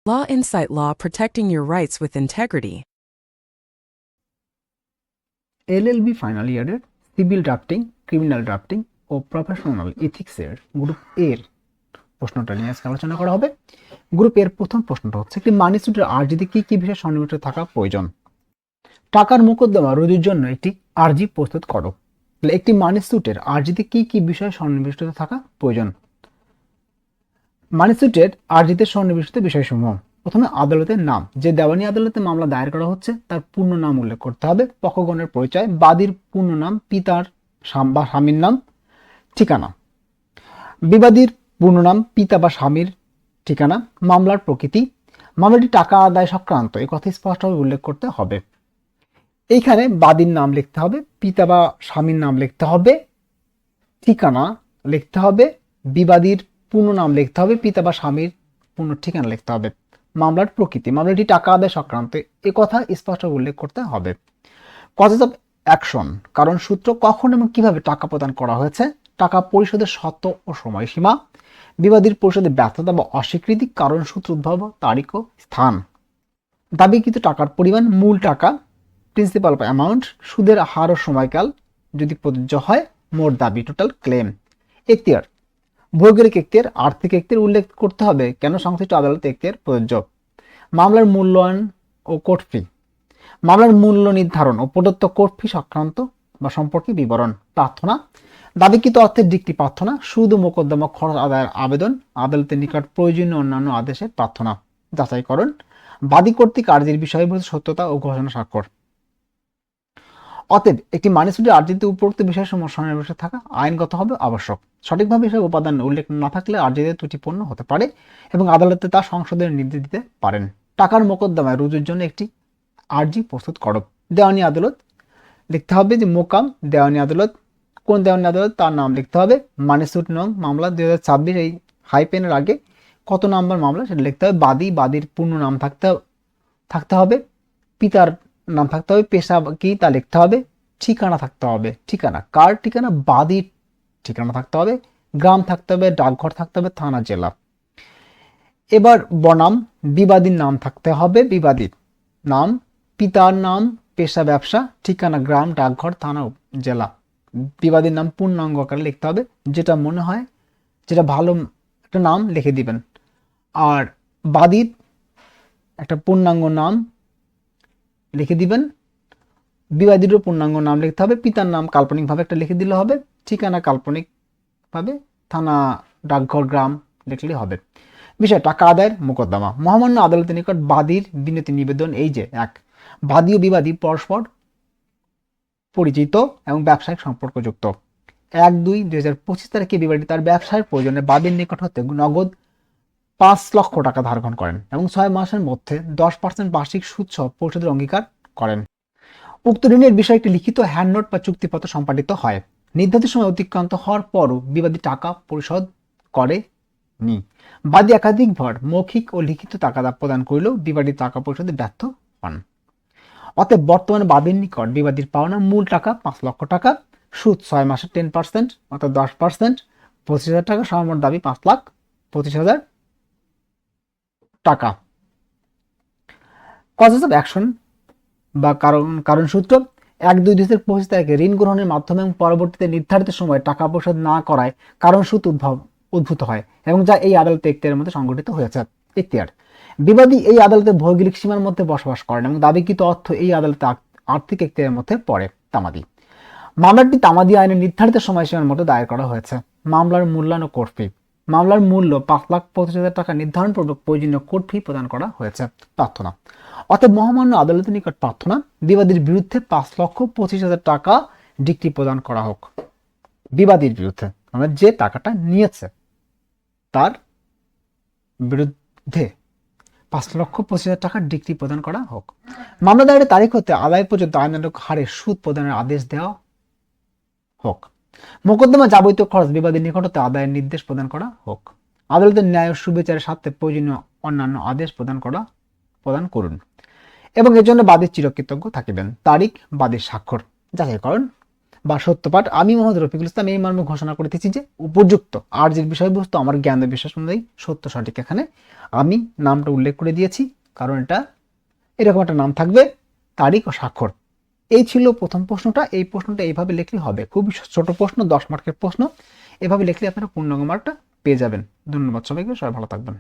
Law Insight Law, protecting your rights with integrity. LLB final ইয়ারের civil drafting, criminal drafting ও professional এথিক্সের group এর প্রশ্নটা নিয়ে আজকে আলোচনা করা হবে। গ্রুপ এর প্রথম প্রশ্নটা হচ্ছে, একটি মানি সুটের আর্জিতে কি কি বিষয় সন্নিবেশিত থাকা প্রয়োজন? টাকার মোকদ্দমা রুজুর জন্য একটি আর্জি প্রস্তুত করো। তাহলে একটি মানি সুটের আর্জিতে কি কি বিষয় সন্নিবেশিত থাকা প্রয়োজন? মানি সুটের আর্জিতে সন্নিবেশিত বিষয়সমূহ: প্রথমে আদালতের নাম, যে দেওয়ানি আদালতে মামলা দায়ের করা হচ্ছে তার পূর্ণ নাম উল্লেখ করতে হবে, পক্ষগণের পরিচয়, বাদীর পূর্ণ নাম, পিতার বা স্বামীর নাম, ঠিকানা। বিবাদীর পূর্ণ নাম, পিতা বা স্বামীর ঠিকানা, মামলার প্রকৃতি, মামলাটি টাকা আদায় সংক্রান্ত এই কথা স্পষ্টভাবে উল্লেখ করতে হবে। এইখানে বাদীর নাম লিখতে হবে, পিতা বা স্বামীর নাম লিখতে হবে, ঠিকানা লিখতে হবে, বিবাদীর পূর্ণ নাম লিখতে হবে, পিতা বা স্বামীর পূর্ণ ঠিকানা লিখতে হবে। মামলার প্রকৃতি, মামলাটি টাকা আদায় সংক্রান্ত এ কথা স্পষ্ট উল্লেখ করতে হবে। কজেস অফ অ্যাকশন, কারণ সূত্র, কখন এবং কিভাবে টাকা প্রদান করা হয়েছে, টাকা পরিশোধের শর্ত ও সময়সীমা, বিবাদীর পরিশোধে ব্যর্থতা বা অস্বীকৃতি, কারণ সূত্র উদ্ভব, তারিখ ও স্থান, দাবিকৃত টাকার পরিমাণ, মূল টাকা, প্রিন্সিপাল অ্যামাউন্ট, সুদের হার ও সময়কাল যদি প্রযোজ্য হয়, মোট দাবি, টোটাল ক্লেম। এখতিয়ার, ভৌগোলিক এখতিয়ার, আর্থিক এখতিয়ার উল্লেখ করতে হবে কেন সংশ্লিষ্ট আদালতে এখতিয়ার প্রযোজ্য। মামলার মূল্যায়ন ও কোর্ট ফি, মামলার মূল্য নির্ধারণ ও প্রদত্ত কোর্ট ফি সংক্রান্ত বা সম্পর্কে বিবরণ। প্রার্থনা, দাবিকৃত অর্থের দিকটি প্রার্থনা, সুদ ও মোকদ্দমা খরচ আদায়ের আবেদন, আদালতের নিকট প্রয়োজনীয় অন্যান্য আদেশের প্রার্থনা। যাচাইকরণ, বাদী কর্তৃক আর্জির বিষয়বস্তু সত্যতা ও ঘোষণা স্বাক্ষর। অতএব একটি মানি সুটের আর্জিতে উপরোক্ত বিষয়সমূহ সন্নিবেশিত থাকা আইনগতভাবে আবশ্যক। সঠিকভাবে এসব উপাদান উল্লেখ না থাকলে আর্জিতে ত্রুটিপূর্ণ হতে পারে এবং আদালতে তা সংশোধনের নির্দেশ দিতে পারেন। টাকার মোকদ্দমায় রুজুর জন্য একটি আর্জি প্রস্তুত করো। দেওয়ানি আদালত লিখতে হবে যে মোকাম দেওয়ানি আদালত, কোন দেওয়ানি আদালত তার নাম লিখতে হবে। মানি সুট নং মামলা 2026, এই হাইপেনের আগে কত নাম্বার মামলা সেটা লিখতে হবে। বাদীর পূর্ণ নাম থাকতে হবে, পিতার নাম থাকতে হবে, পেশা কি তা লিখতে হবে, ঠিকানা থাকতে হবে, ঠিকানা কার ঠিকানা, বাদীর ঠিকানা থাকতে হবে, গ্রাম থাকতে হবে, ডাকঘর থাকতে হবে, থানা, জেলা। এবার বনাম, বিবাদীর নাম থাকতে হবে, বিবাদীর নাম, পিতার নাম, পেশা ব্যবসা, ঠিকানা গ্রাম, ডাকঘর, থানা, জেলা। বিবাদীর নাম পূর্ণাঙ্গ আকারে লিখতে হবে, যেটা মনে হয় যেটা ভালো একটা নাম লিখে দিবেন। আর বাদীর একটা পূর্ণাঙ্গ নাম লিখে দিবেন, বিবাদীরও পূর্ণাঙ্গ নাম লিখতে হবে, পিতার নাম কাল্পনিকভাবে একটা লিখে দিলে হবে, ঠিকানা কাল্পনিকভাবে, থানা, ডাকঘর, গ্রাম লিখলে হবে। বিষয়, টাকা আদায়ের মোকদ্দমা। মহামান্য আদালতের নিকট বাদীর বিনতি নিবেদন এই যে: 1. বাদী ও বিবাদী পরস্পর পরিচিত এবং ব্যবসায়িক সম্পর্কযুক্ত। 1/2/2025 তারিখে বিবাদী তার ব্যবসায়ের প্রয়োজনে বাদীর নিকট হতে নগদ 5 লক্ষ টাকা ধার গ্রহণ করেন এবং 6 মাসের মধ্যে 10% বার্ষিক সুদ সহ পরিশোধের অঙ্গীকার করেন। উক্ত ঋণের বিষয়ে একটি লিখিত হ্যান্ডনোট বা চুক্তিপত্র সম্পাদিত হয়। নির্ধারিত সময় অতিক্রান্ত হওয়ার পরও বিবাদী টাকা পরিশোধ করেনি। বাদী একাধিকবার মৌখিক ও লিখিত টাকা প্রদান করলেও বিবাদী টাকা পরিশোধে ব্যর্থ হন। অতএব বর্তমানে বাদীর নিকট বিবাদীর পাওনা মূল টাকা 5 লক্ষ টাকা, সুদ 6 মাসে 10% অর্থাৎ 10%, 25,000 টাকা, সর্বমোট দাবি 5,25,000 টাকা। কজেস অফ অ্যাকশন বা কারণ সূত্র: 1/2/2025 তারিখে ঋণ গ্রহণের মাধ্যমে এবং পরবর্তীতে নির্ধারিত সময় টাকা পরিশোধ না করায় কারণ সূত্র উদ্ভূত হয় এবং যা এই আদালতে এখতিয়ারের মধ্যে সংঘটিত হয়েছে। এখতিয়ার: বিবাদী এই আদালতের ভৌগোলিক সীমার মধ্যে বসবাস করেন এবং দাবিকৃত অর্থ এই আদালতে আর্থিক এখতিয়ারের মধ্যে পড়ে। তামাদি: মামলাটি তামাদি আইনের নির্ধারিত সময়সীমার মধ্যে দায়ের করা হয়েছে। মামলার মূল্যায়ন ও কোর্ট ফি: মামলার মূল্য 5,25,000 টাকা নির্ধারণপূর্বক প্রয়োজনীয় কোর্ট ফি প্রদান করা হয়েছে। প্রার্থনা: অতএব মহামান্য আদালতের নিকট প্রার্থনা, বিবাদীর বিরুদ্ধে 5,25,000 টাকা ডিক্রি প্রদান করা হোক। বিবাদীর বিরুদ্ধে মানে যে টাকাটা নিয়েছে তার বিরুদ্ধে 5,25,000 টাকা ডিক্রি প্রদান করা হোক। মামলা দায়েরের তারিখ হতে আদায় পর্যন্ত আইনানুগ হারে সুদ প্রদানের আদেশ দেওয়া হোক। মোকদ্দমা যাবতীয় খরচ বিবাদীর নিকট হতে আদায়ের নির্দেশ প্রদান করা হোক। আদালতের ন্যায় ও সুবিচারের স্বার্থে প্রয়োজনীয় অন্যান্য আদেশ প্রদান করুন এবং এর জন্য বাদীর চিরকৃতজ্ঞ থাকিবেন। তারিখ, বাদীর স্বাক্ষর। যাচাইকরণ: বা সত্যপাঠ আমি মোহাম্মদ রফিকুল ইসলাম এই মর্মে ঘোষণা করিতেছি যে উপযুক্ত আর্জির বিষয়বস্তু আমার জ্ঞান বিশ্বাস অনুযায়ী সত্য সঠিক। এখানে আমি নামটা উল্লেখ করে দিয়েছি, কারণ এটা এরকম একটা নাম থাকবে, তারিখ ও স্বাক্ষর। এই ছিল প্রথম প্রশ্নটা। এই প্রশ্নটা এইভাবে লিখলে হবে, খুবই ছোট প্রশ্ন, 10 মার্কের প্রশ্ন। এভাবে লিখলে আপনারা পূর্ণাঙ্গ মার্কটা পেয়ে যাবেন। ধন্যবাদ সবাইকে, সবাই ভালো থাকবেন।